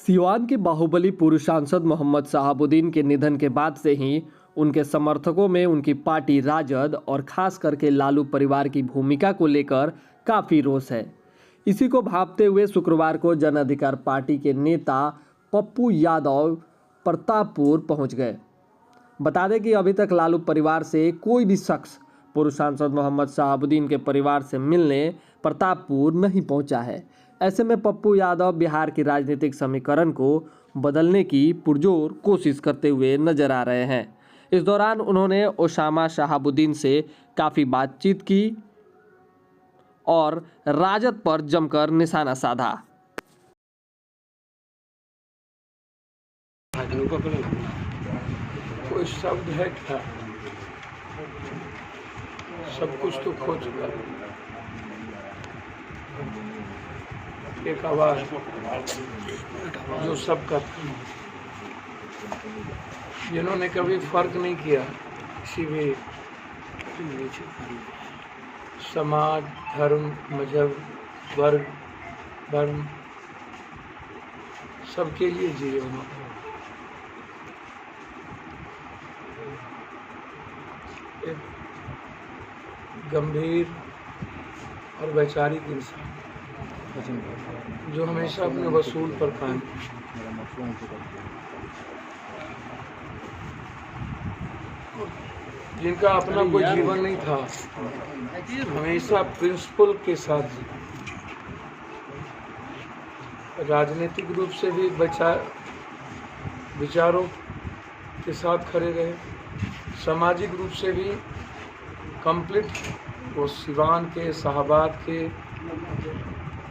सिवान के बाहुबली पूर्व सांसद मोहम्मद शहाबुद्दीन के निधन के बाद से ही उनके समर्थकों में उनकी पार्टी राजद और खास करके लालू परिवार की भूमिका को लेकर काफी रोष है। इसी को भांपते हुए शुक्रवार को जन अधिकार पार्टी के नेता पप्पू यादव प्रतापपुर पहुंच गए। बता दें कि अभी तक लालू परिवार से कोई भी शख्स पूर्व सांसद मोहम्मद शहाबुद्दीन के परिवार से मिलने प्रतापपुर नहीं पहुंचा है। ऐसे में पप्पू यादव बिहार की राजनीतिक समीकरण को बदलने की पुरजोर कोशिश करते हुए नजर आ रहे हैं। इस दौरान उन्होंने ओसामा शहाबुद्दीन से काफ़ी बातचीत की और राजद पर जमकर निशाना साधा। कोई शब्द है क्या? सब कुछ तो खो चुका है। एक आवाज जो सबका था, जिन्होंने कभी फर्क नहीं किया किसी भी समाज, धर्म, मजहब, वर्ग, धर्म, सबके लिए जिए उन्होंने। एक गंभीर और वैचारिक इंसान जो हमेशा अपने वसूल पर कायम, जिनका अपना कोई जीवन नहीं था, हमेशा प्रिंसिपल के साथ राजनीतिक रूप से भी विचारों के साथ खड़े रहे, सामाजिक रूप से भी कंप्लीट वो सिवान के शाहबाद के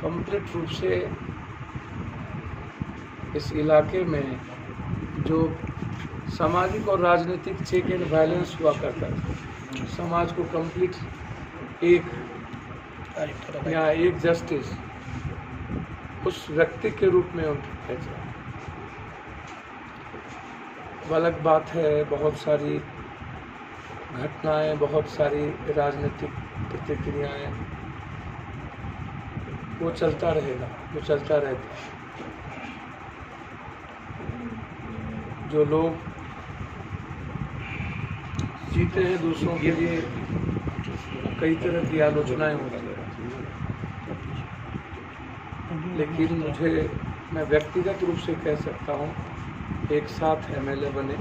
कंप्लीट रूप से इस इलाके में जो सामाजिक और राजनीतिक चेक एंड बैलेंस हुआ करता है, समाज को कंप्लीट एक जस्टिस उस व्यक्ति के रूप में उनकी पहचान। अलग बात है, बहुत सारी घटनाएं, बहुत सारी राजनीतिक प्रतिक्रियाएं, वो चलता रहेगा, वो चलता रहता है। जो लोग जीते हैं दूसरों के लिए, कई तरह की आलोचनाएं होती हैं, लेकिन मैं व्यक्तिगत रूप से कह सकता हूँ, एक साथ एमएलए बने,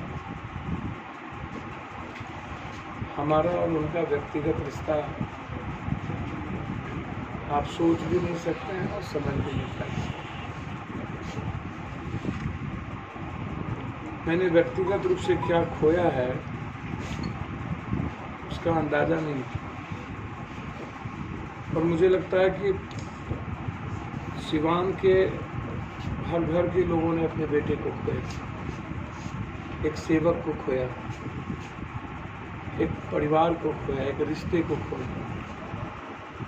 हमारा और उनका व्यक्तिगत रिश्ता आप सोच भी नहीं सकते हैं और समझ भी नहीं सकते। मैंने व्यक्तिगत रूप से क्या खोया है उसका अंदाजा नहीं, और मुझे लगता है कि सिवान के हर घर के लोगों ने अपने बेटे को खोया, एक सेवक को खोया, एक परिवार को खोया, एक रिश्ते को खोया।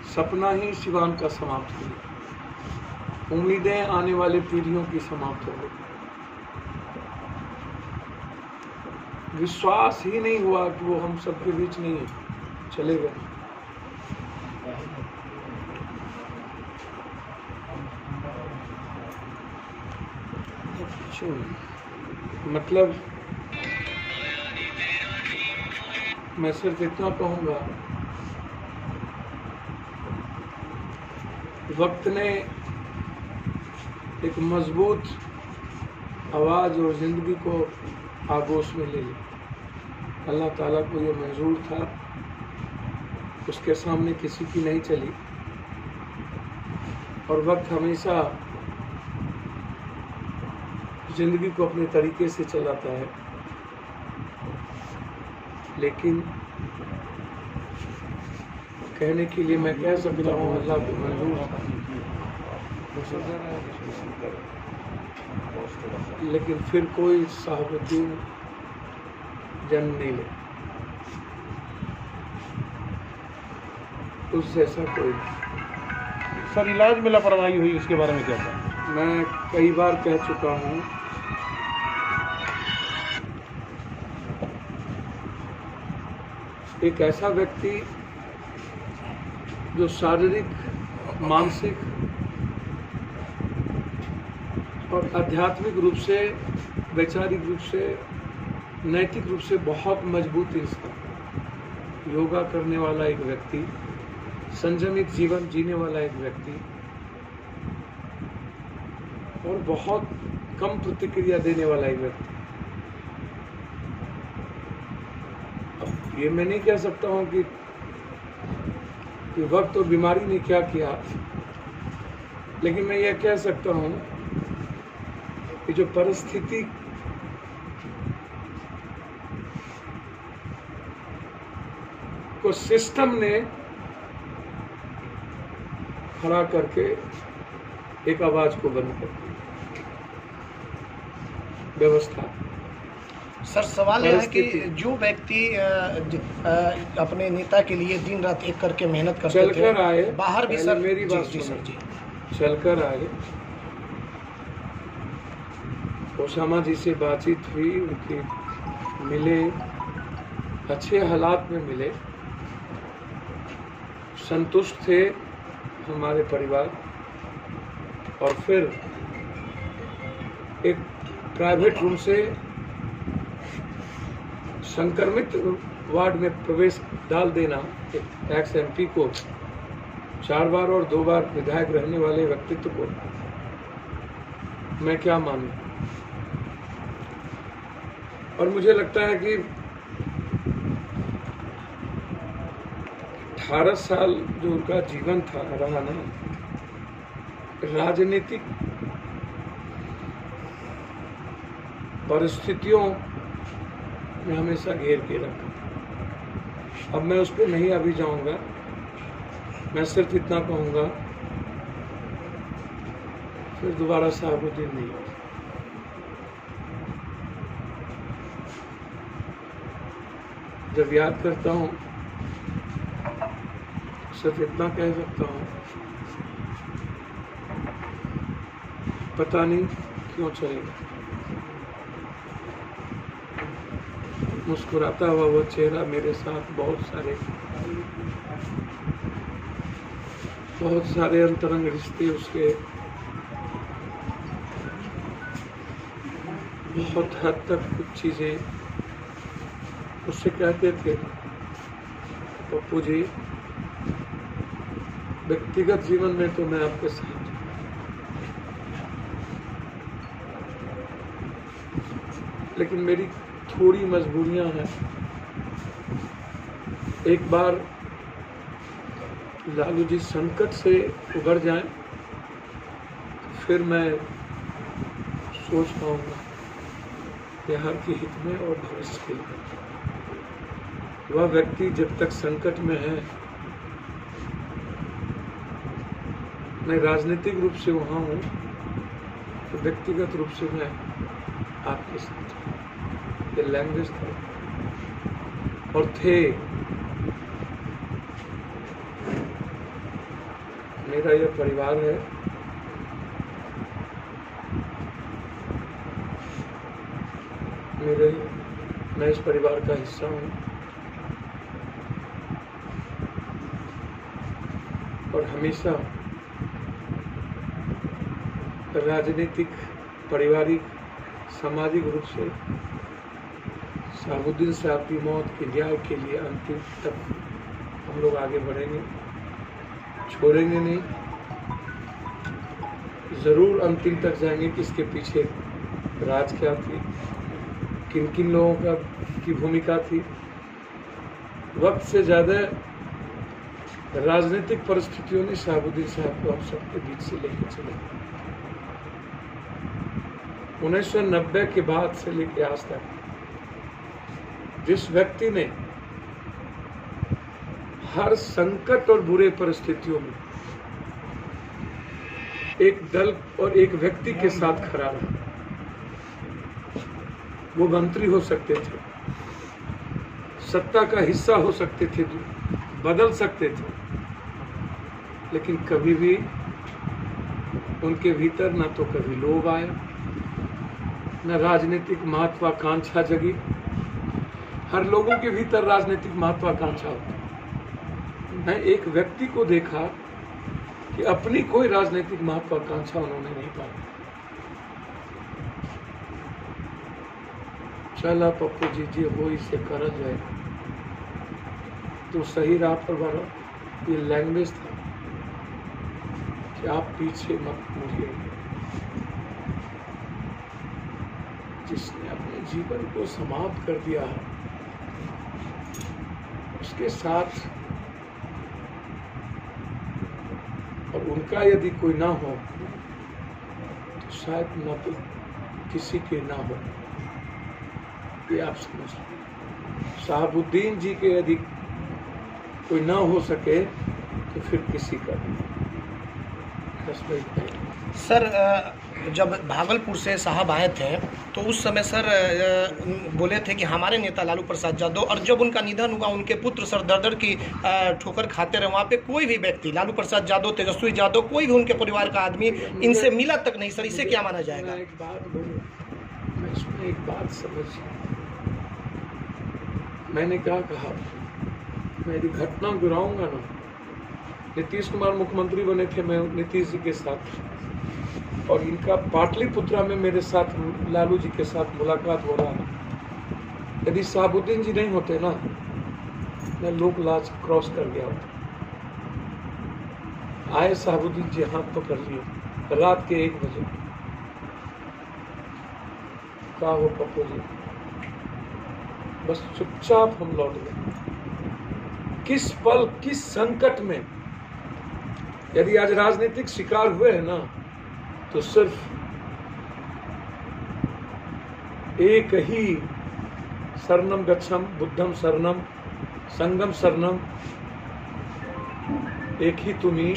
सपना ही सिवान का समाप्त हो गया, उम्मीदें आने वाली पीढ़ियों की समाप्त हो गई, विश्वास ही नहीं हुआ कि वो हम सबके बीच नहीं है, चले गए। मतलब मैं सिर्फ इतना कहूँगा, वक्त ने एक मजबूत आवाज़ और ज़िंदगी को आगोश में ले लिया। अल्लाह ताला को ये मंजूर था, उसके सामने किसी की नहीं चली, और वक्त हमेशा ज़िंदगी को अपने तरीके से चलाता है, लेकिन कहने के लिए मैं कह सकता हूँ अल्लाह को मंजूर था, लेकिन फिर कोई शहाबुद्दीन जन्म नहीं ले, उस जैसा कोई नहीं। सर, इलाज में लापरवाही हुई, उसके बारे में क्या था? मैं कई बार कह चुका हूँ, एक ऐसा व्यक्ति जो शारीरिक, मानसिक और आध्यात्मिक रूप से, वैचारिक रूप से, नैतिक रूप से बहुत मजबूत इंसान, योगा करने वाला एक व्यक्ति, संयमित जीवन जीने वाला एक व्यक्ति और बहुत कम प्रतिक्रिया देने वाला एक व्यक्ति। अब ये मैं नहीं कह सकता हूं कि वक्त और बीमारी ने क्या किया, लेकिन मैं यह कह सकता हूं कि जो परिस्थिति को सिस्टम ने खड़ा करके एक आवाज को बंद कर दिया, व्यवस्था। सर सवाल यह है कि जो व्यक्ति अपने नेता के लिए दिन रात एक करके मेहनत करते चलकर थे, आए, बाहर भी सर, मेरी बात जी सर जी, चलकर आए, ओसामा जी से बातचीत हुई, उनकी मिले, अच्छे हालात में मिले, संतुष्ट थे हमारे परिवार। और फिर एक प्राइवेट रूम से संक्रमित वार्ड में प्रवेश डाल देना एक एक्स एमपी को, 4 बार और 2 बार विधायक रहने वाले व्यक्तित्व को, मैं क्या मानूं। और मुझे लगता है कि 18 साल जो उनका जीवन था रहा ना, राजनीतिक परिस्थितियों में हमेशा घेर के रखा। अब मैं उस पर नहीं अभी जाऊंगा, मैं सिर्फ इतना कहूंगा, फिर दोबारा शहाबुद्दीन नहीं। जब याद करता हूं सिर्फ इतना कह सकता हूं, पता नहीं क्यों चलेगा। मुस्कुराता हुआ वो चेहरा मेरे साथ बहुत सारे अंतरंग रिश्ते, उसके बहुत हद तक कुछ चीजें उससे कहते थे, पप्पू जी व्यक्तिगत जीवन में तो मैं आपके साथ, लेकिन मेरी थोड़ी मजबूरियां हैं। एक बार लालू जी संकट से उबर जाएं, फिर मैं सोच पाऊंगा बिहार के हित में और भविष्य के लिए। वह व्यक्ति जब तक संकट में है, मैं राजनीतिक रूप से वहां हूं, तो व्यक्तिगत रूप से मैं आपके साथ हूं। ये लैंग्वेज था और थे। मेरा यह परिवार है, मैं इस परिवार का हिस्सा हूं और हमेशा राजनीतिक, पारिवारिक, सामाजिक रूप से शहाबुद्दीन साहब की मौत के न्याय के लिए अंतिम तक हम लोग आगे बढ़ेंगे, छोड़ेंगे नहीं, जरूर अंतिम तक जाएंगे कि इसके पीछे राज क्या थी, किन किन लोगों की भूमिका थी। वक्त से ज्यादा राजनीतिक परिस्थितियों ने शहाबुद्दीन साहब को हम सबके बीच से लेकर चले। 1990 के बाद से लेकर आज तक जिस व्यक्ति ने हर संकट और बुरे परिस्थितियों में एक दल और एक व्यक्ति के साथ खड़ा रहा, वो मंत्री हो सकते थे, सत्ता का हिस्सा हो सकते थे, बदल सकते थे, लेकिन कभी भी उनके भीतर न तो कभी लोभ आया, न राजनीतिक महत्वाकांक्षा जगी। हर लोगों के भीतर राजनीतिक महत्वाकांक्षा होती है। मैं एक व्यक्ति को देखा कि अपनी कोई राजनीतिक महत्वाकांक्षा उन्होंने नहीं पाई। चला पप्पू जी जी हो इसे कर जाए तो सही राह पर बढ़ो। ये लैंग्वेज था कि आप पीछे मत मुड़िए। जिसने अपने जीवन को समाप्त कर दिया है उसके साथ, और उनका यदि कोई ना हो तो शायद न तो किसी के ना हो, ये आप समझ लो। शहाबुद्दीन जी के यदि कोई ना हो सके तो फिर किसी का नहीं। सर जब भागलपुर से साहब आए थे तो उस समय सर बोले थे कि हमारे नेता लालू प्रसाद यादव, और जब उनका निधन हुआ उनके पुत्र सर दर की ठोकर खाते रहे। वहाँ पे कोई भी व्यक्ति, लालू प्रसाद यादव, तेजस्वी यादव, कोई भी उनके परिवार का आदमी इनसे मिला तक नहीं। सर इसे क्या माना जाएगा? एक बात बोलूं, मैं इसमें एक बात समझिए। मैंने क्या कहा, मैं यदि घटना गिराऊंगा ना, नीतीश कुमार मुख्यमंत्री बने थे मैं नीतीश जी के साथ, और इनका पाटलिपुत्रा में मेरे साथ लालू जी के साथ मुलाकात हो रहा है। यदि शहाबुद्दीन जी नहीं होते ना, मैं लोक लाज क्रॉस कर गया होता। आए शहाबुद्दीन जी, हाथ पकड़ लिए रात के 1 बजे। क्या हो पप्पू जी, बस चुपचाप हम लौट गए। किस पल, किस संकट में यदि आज राजनीतिक शिकार हुए हैं ना, तो सिर्फ एक ही शरणम गच्छम बुद्धम शरणम संगम शरणम, एक ही तुम्ही।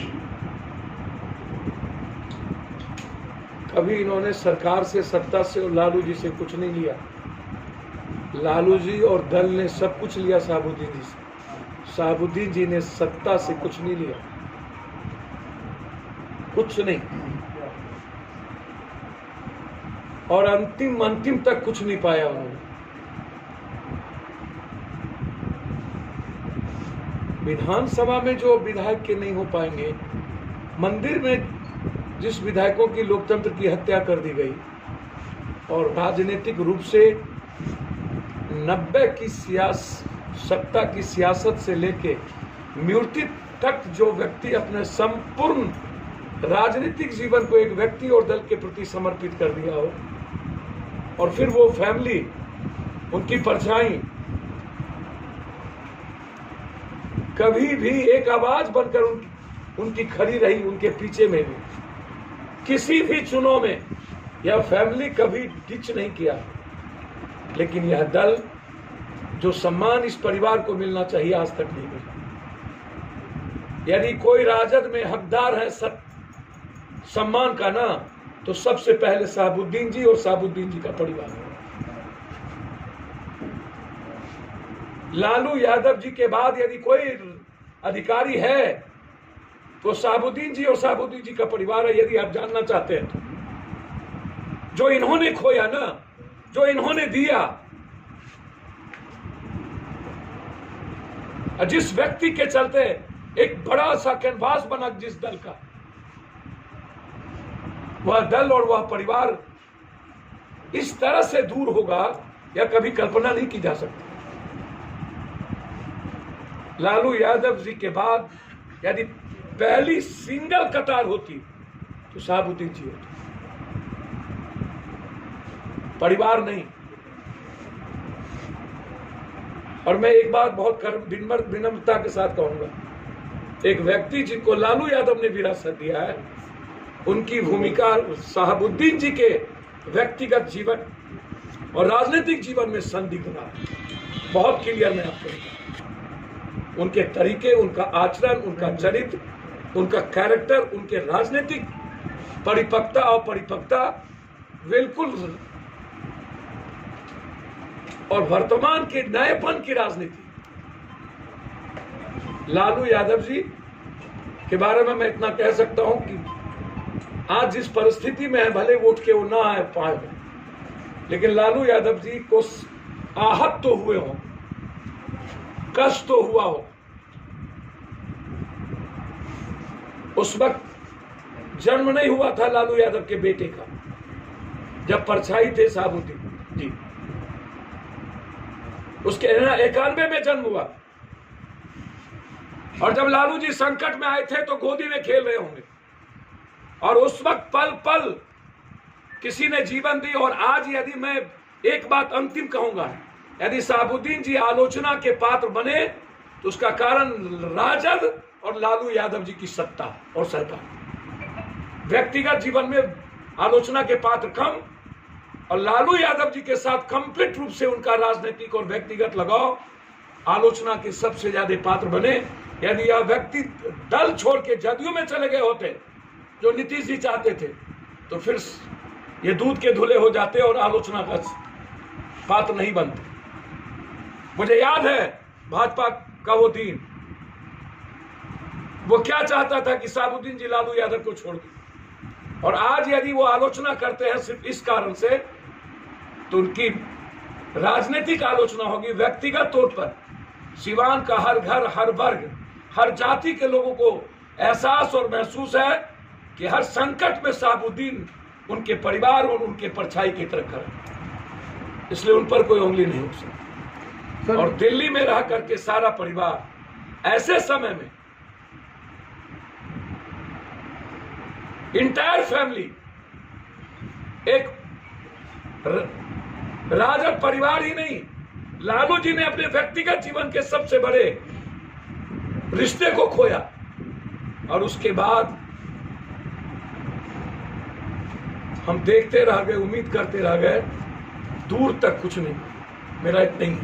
कभी इन्होंने सरकार से, सत्ता से और लालू जी से कुछ नहीं लिया। लालू जी और दल ने सब कुछ लिया शहाबुद्दीन जी से। शहाबुद्दीन जी ने सत्ता से कुछ नहीं लिया, कुछ नहीं, और अंतिम तक कुछ नहीं पाया उन्होंने। विधानसभा में जो विधायक के नहीं हो पाएंगे, मंदिर में जिस विधायकों की लोकतंत्र की हत्या कर दी गई, और राजनीतिक रूप से 90 की सत्ता की सियासत से लेके मृत्यु तक जो व्यक्ति अपने संपूर्ण राजनीतिक जीवन को एक व्यक्ति और दल के प्रति समर्पित कर दिया हो, और फिर वो फैमिली, उनकी परछाई कभी भी एक आवाज बनकर उनकी खड़ी रही, उनके पीछे में भी किसी भी चुनाव में यह फैमिली कभी डिच नहीं किया। लेकिन यह दल, जो सम्मान इस परिवार को मिलना चाहिए, आज तक नहीं मिला। यदि कोई राजद में हकदार है सम्मान का ना, तो सबसे पहले शहाबुद्दीन जी और शहाबुद्दीन जी का परिवार है। लालू यादव जी के बाद यदि कोई अधिकारी है तो शहाबुद्दीन जी और शहाबुद्दीन जी का परिवार है। यदि आप जानना चाहते हैं तो जो इन्होंने खोया ना, जो इन्होंने दिया, जिस व्यक्ति के चलते एक बड़ा सा कैनवास बना जिस दल का, वह दल और वह परिवार इस तरह से दूर होगा, यह कभी कल्पना नहीं की जा सकती। लालू यादव जी के बाद यदि पहली सिंगल कतार होती तो शहाबुद्दीन जी होते, परिवार नहीं। और मैं एक बात बहुत विनम्रता के साथ कहूंगा, एक व्यक्ति जिनको लालू यादव ने विरासत दिया है, उनकी भूमिका शहाबुद्दीन जी के व्यक्तिगत जीवन और राजनीतिक जीवन में संदिग्ध रहा है। बहुत क्लियर मैं आपको बताऊं, उनके तरीके, उनका आचरण, उनका चरित्र, उनका कैरेक्टर, उनके राजनीतिक परिपक्वता और परिपक्वता बिल्कुल, और वर्तमान के नएपन की राजनीति। लालू यादव जी के बारे में मैं इतना कह सकता हूं कि आज जिस परिस्थिति में है, भले वोट के वो ना आए पाए, लेकिन लालू यादव जी को आहत तो हुए हो, कष्ट तो हुआ हो। उस वक्त जन्म नहीं हुआ था लालू यादव के बेटे का, जब परछाई थे शहाबुद्दीन जी। उसके 91 में जन्म हुआ, और जब लालू जी संकट में आए थे तो गोदी में खेल रहे होंगे, और उस वक्त पल पल किसी ने जीवन दी। और आज यदि मैं एक बात अंतिम कहूंगा, यदि शहाबुद्दीन जी आलोचना के पात्र बने तो उसका कारण राजद और लालू यादव जी की सत्ता और सरकार। व्यक्तिगत जीवन में आलोचना के पात्र कम, और लालू यादव जी के साथ कंप्लीट रूप से उनका राजनीतिक और व्यक्तिगत लगाव आलोचना के सबसे ज्यादा पात्र बने। यदि यह व्यक्ति दल छोड़ के जदयू में चले गए होते, जो नीतीश जी चाहते थे, तो फिर ये दूध के धुले हो जाते और आलोचना का पात्र नहीं बनते। मुझे याद है भाजपा का वो दिन, वो क्या चाहता था कि शहाबुद्दीन जी लालू यादव को छोड़ दें, और आज यदि वो आलोचना करते हैं सिर्फ इस कारण से, तो उनकी राजनीतिक आलोचना होगी। व्यक्तिगत तौर पर सिवान का हर घर, हर वर्ग, हर जाति के लोगों को एहसास और महसूस है कि हर संकट में शहाबुद्दीन उनके परिवार और उनके परछाई की तरह खड़ा, इसलिए उन पर कोई उंगली नहीं उठ सकती। और दिल्ली में रह करके सारा परिवार ऐसे समय में, इंटायर फैमिली, एक राजद परिवार ही नहीं, लालू जी ने अपने व्यक्तिगत जीवन के सबसे बड़े रिश्ते को खोया, और उसके बाद हम देखते रह गए, उम्मीद करते रह गए, दूर तक कुछ नहीं। मेरा इतना ही,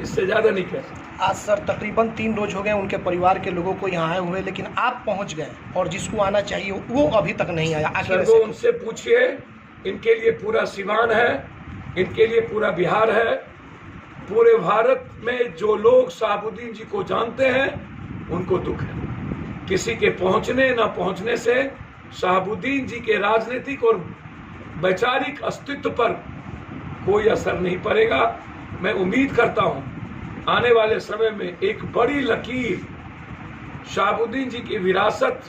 इससे ज्यादा नहीं कह सकता। आज सर तकरीबन 3 रोज हो गए उनके परिवार के लोगों को यहाँ आए हुए, लेकिन आप पहुँच गए और जिसको आना चाहिए वो अभी तक नहीं आया। आखिर तो उनसे पूछिए, इनके लिए पूरा सिवान है, इनके लिए पूरा बिहार है, पूरे भारत में जो लोग शहाबुद्दीन जी को जानते हैं उनको दुख है। किसी के पहुंचने न पहुंचने से शहाबुद्दीन जी के राजनीतिक और वैचारिक अस्तित्व पर कोई असर नहीं पड़ेगा। मैं उम्मीद करता हूं आने वाले समय में एक बड़ी लकीर शहाबुद्दीन जी की विरासत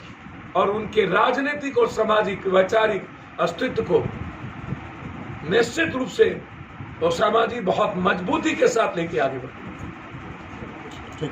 और उनके राजनीतिक और सामाजिक वैचारिक अस्तित्व को निश्चित रूप से और सामाजिक बहुत मजबूती के साथ लेके आगे बढ़े।